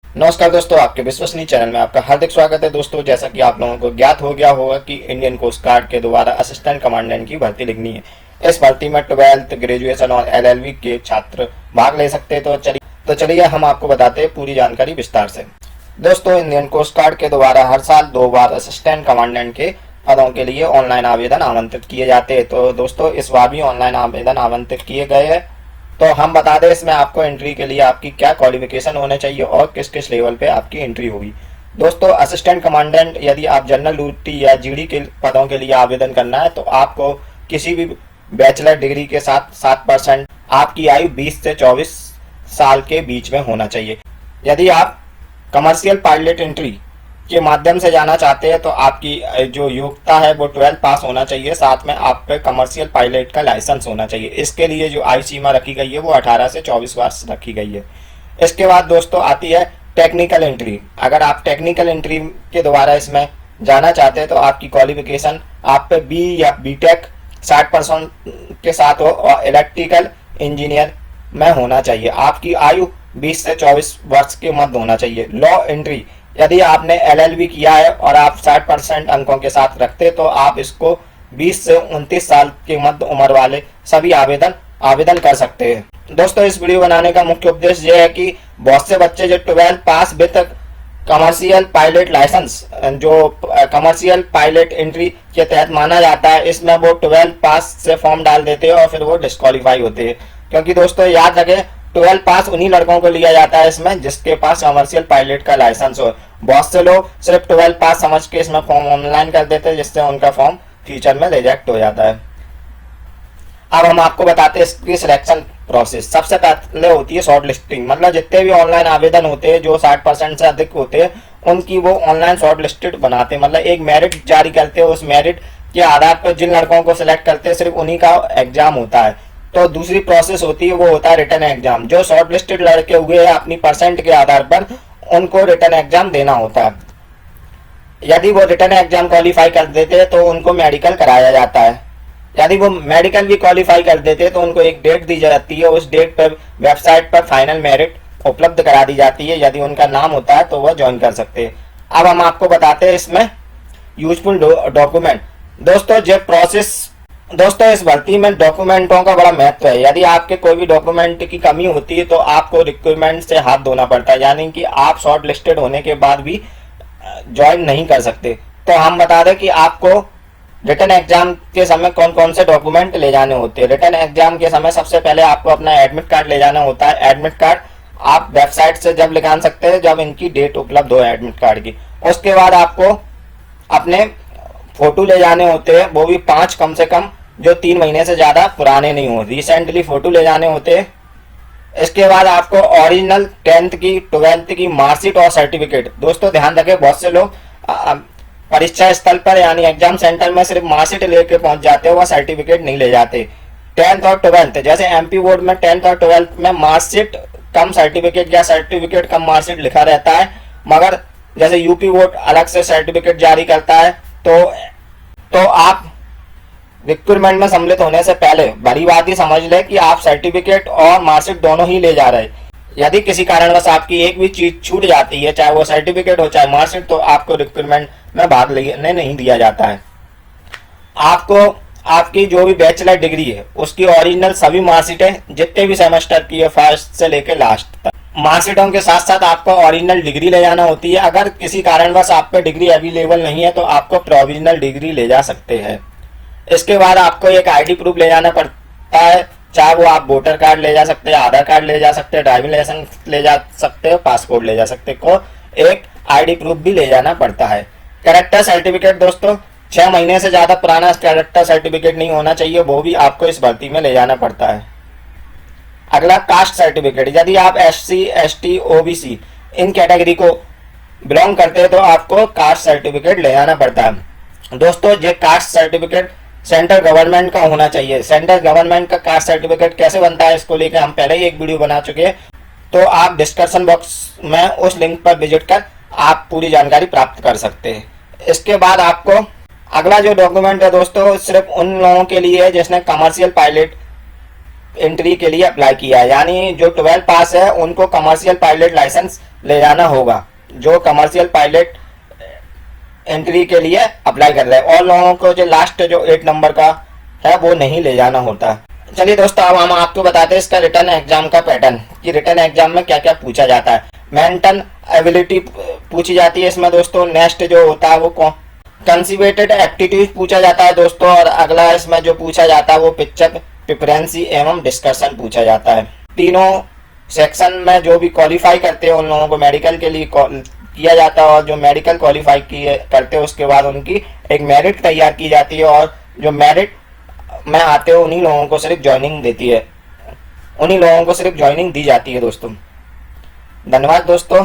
नमस्कार दोस्तों, आपके विश्वसनीय चैनल में आपका हार्दिक स्वागत है। दोस्तों, जैसा कि आप लोगों को ज्ञात हो गया होगा कि इंडियन कोस्ट गार्ड के द्वारा असिस्टेंट कमांडेंट की भर्ती लिखनी है। इस भर्ती में 12th ग्रेजुएशन और LLB के छात्र भाग ले सकते हैं। तो चलिए हम आपको बताते हैं पूरी जानकारी विस्तार से। दोस्तों, इंडियन कोस्ट गार्ड के द्वारा हर साल 2 बार असिस्टेंट कमांडेंट के पदों के लिए ऑनलाइन आवेदन आमंत्रित किए जाते हैं। तो दोस्तों, इस बार भी ऑनलाइन आवेदन आमंत्रित किए गए हैं। तो हम बता दें इसमें आपको एंट्री के लिए आपकी क्या क्वालिफिकेशन होने चाहिए और किस किस लेवल पे आपकी एंट्री होगी। दोस्तों, असिस्टेंट कमांडेंट यदि आप जनरल ड्यूटी या GD के पदों के लिए आवेदन करना है तो आपको किसी भी बैचलर डिग्री के साथ 7% आपकी आयु 20 से 24 साल के बीच में होना चाहिए। यदि आप कमर्शियल पायलट एंट्री के माध्यम से जाना चाहते हैं तो आपकी जो योग्यता है वो 12 पास होना चाहिए। साथ में आप पे कमर्शियल पायलट का लाइसेंस होना चाहिए। इसके लिए जो आयु सीमा रखी गई है वो 18 से 24 वर्ष रखी गई है। इसके बाद दोस्तों आती है टेक्निकल एंट्री। अगर आप टेक्निकल एंट्री के द्वारा इसमें जाना चाहते हैं तो आपकी क्वालिफिकेशन आप पे B या BTech 60% के साथ हो और इलेक्ट्रिकल इंजीनियर में होना चाहिए। आपकी आयु 20 से 24 वर्ष के मध्य होना चाहिए। लॉ एंट्री, यदि आपने LLB किया है और आप 60% अंकों के साथ रखते तो आप इसको 20 से 29 साल के मध्य उम्र वाले सभी आवेदन कर सकते हैं। दोस्तों, इस वीडियो बनाने का मुख्य उद्देश्य यह है कि बहुत से बच्चे जो 12 पास विद कमर्शियल पायलट लाइसेंस, जो कमर्शियल पायलट एंट्री के तहत माना जाता है, इसमें वो 12 पास से फॉर्म डाल देते हैं और फिर वो डिस्क्वालीफाई होते हैं। क्योंकि दोस्तों याद रखें, 12 पास उन्हीं लड़कों को लिया जाता है इसमें जिसके पास कमर्शियल पायलट का लाइसेंस हो। बहुत से लोग सिर्फ 12 पास समझ के इसमें फॉर्म ऑनलाइन कर देते हैं, जिससे उनका फॉर्म फ्यूचर में रिजेक्ट हो जाता है। अब हम आपको बताते हैं इसकी सिलेक्शन प्रोसेस। सबसे पहले होती है शॉर्ट लिस्टिंग, मतलब जितने भी ऑनलाइन आवेदन होते हैं जो 60% से अधिक होते हैं उनकी वो ऑनलाइन शॉर्ट लिस्टेड बनाते हैं, मतलब एक मेरिट जारी करते हैं। उस मेरिट के आधार पर जिन लड़कों को सिलेक्ट करते हैं सिर्फ उन्हीं का एग्जाम होता है। तो दूसरी प्रोसेस होती है वो होता है रिटन एग्जाम। जो शॉर्ट लिस्टेड लड़के हुए हैं अपनी परसेंट के आधार पर उनको रिटन एग्जाम देना होता है। यदि वो रिटन एग्जाम क्वालिफाई कर देते हैं तो उनको मेडिकल कराया जाता है। यदि वो मेडिकल भी क्वालिफाई कर देते हैं तो उनको एक डेट दी जाती है। उस डेट पर वेबसाइट पर फाइनल मेरिट उपलब्ध करा दी जाती है। यदि उनका नाम होता है तो वह ज्वाइन कर सकते हैं। अब हम आपको बताते हैं इसमें यूजफुल डॉक्यूमेंट। दोस्तों, इस भर्ती में डॉक्यूमेंटों का बड़ा महत्व है। यदि आपके कोई भी डॉक्यूमेंट की कमी होती है तो आपको रिक्वायरमेंट से हाथ धोना पड़ता है, यानी कि आप शॉर्ट लिस्टेड होने के बाद भी ज्वाइन नहीं कर सकते। तो हम बता दें कि आपको रिटन एग्जाम के समय कौन कौन से डॉक्यूमेंट ले जाने होते हैं। रिटन एग्जाम के समय सबसे पहले आपको अपना एडमिट कार्ड ले जाना होता है। एडमिट कार्ड आप वेबसाइट से जब निकाल सकते हैं जब इनकी डेट उपलब्ध हो एडमिट कार्ड की। उसके बाद आपको अपने फोटो ले जाने होते हैं, वो भी 5 कम से कम, जो 3 महीने से ज्यादा पुराने नहीं हो, रिसेंटली फोटो ले जाने होते हैं। इसके बाद आपको ओरिजिनल 10th की 12th की मार्कशीट और सर्टिफिकेट। दोस्तों ध्यान रखें, बहुत से लोग परीक्षा स्थल पर यानी एग्जाम सेंटर में सिर्फ मार्कशीट लेके पहुंच जाते हैं, वह सर्टिफिकेट नहीं ले जाते। 10th और 12th, जैसे MP बोर्ड में 10th और 12th में मार्कशीट कम सर्टिफिकेट या सर्टिफिकेट कम मार्कशीट लिखा रहता है, मगर जैसे UP बोर्ड अलग से सर्टिफिकेट जारी करता है। तो आप रिक्रूटमेंट में सम्मिलित होने से पहले बड़ी बात ही समझ ले कि आप सर्टिफिकेट और मार्कशीट दोनों ही ले जा रहे हैं। यदि किसी कारणवश आपकी एक भी चीज छूट जाती है, चाहे वो सर्टिफिकेट हो चाहे मार्कशीट, तो आपको रिक्रूटमेंट में भाग लेने नहीं दिया जाता है। आपको आपकी जो भी बैचलर डिग्री है उसकी ओरिजिनल सभी मार्कशीटें जितने भी सेमेस्टर की है, फर्स्ट से लेकर लास्ट तक, मार्कशीटों के साथ साथ आपको ओरिजिनल डिग्री ले जाना होती है। अगर किसी कारणवश आप पे डिग्री अवेलेबल नहीं है तो आपको प्रोविजनल डिग्री ले जा सकते हैं। इसके बाद आपको एक ID प्रूफ ले जाना पड़ता है, चाहे वो आप वोटर कार्ड ले जा सकते हैं, आधार कार्ड ले जा सकते हैं, ड्राइविंग लाइसेंस ले जा सकते हो, पासपोर्ट ले जा सकते हो, एक ID प्रूफ भी ले जाना पड़ता है। कैरेक्टर सर्टिफिकेट, दोस्तों 6 महीने से ज्यादा पुराना कैरेक्टर सर्टिफिकेट नहीं होना चाहिए, वो भी आपको इस भर्ती में ले जाना पड़ता है। अगला कास्ट सर्टिफिकेट, यदि आप SC ST OBC इन कैटेगरी को बिलोंग करते हैं तो आपको कास्ट सर्टिफिकेट ले जाना पड़ता है। दोस्तों ये कास्ट सर्टिफिकेट सेंट्रल गवर्नमेंट का होना चाहिए। सेंट्रल गवर्नमेंट का कास्ट सर्टिफिकेट कैसे बनता है इसको लेकर हम पहले ही एक वीडियो बना चुके हैं, तो आप डिस्क्रिप्शन बॉक्स में उस लिंक पर विजिट कर आप पूरी जानकारी प्राप्त कर सकते हैं। इसके बाद आपको अगला जो डॉक्यूमेंट है दोस्तों सिर्फ उन लोगों के लिए है जिसने कमर्शियल पायलट एंट्री के लिए अप्लाई किया है, यानी जो 12 पास है उनको कमर्शियल पायलट लाइसेंस ले जाना होगा, जो कमर्शियल पायलट एंट्री के लिए अप्लाई कर रहे हैं। और लोगों को जो लास्ट जो 8 नंबर का है वो नहीं ले जाना होता। चलिए दोस्तों, अब हम आपको बताते हैं इसका रिटर्न एग्जाम का पैटर्न कि रिटर्न एग्जाम में क्या क्या पूछा जाता है। मेंटल एबिलिटी पूछी जाती है इसमें दोस्तों। नेक्स्ट जो होता है वो कंसिवेटेड एप्टीट्यूड पूछा जाता है दोस्तों। और अगला इसमें जो पूछा जाता है वो पिक्चर प्रिफरेंसी एवं डिस्कशन पूछा जाता है। तीनों सेक्शन में जो भी क्वालिफाई करते हैं उन लोगों को मेडिकल के लिए किया जाता है, और जो मेडिकल क्वालिफाई करते हैं उसके बाद उनकी एक मेरिट तैयार की जाती है, और जो मेरिट में आते हैं उन्हीं लोगों को सिर्फ ज्वाइनिंग देती है, उन्हीं लोगों को सिर्फ ज्वाइनिंग दी जाती है दोस्तों। धन्यवाद दोस्तों।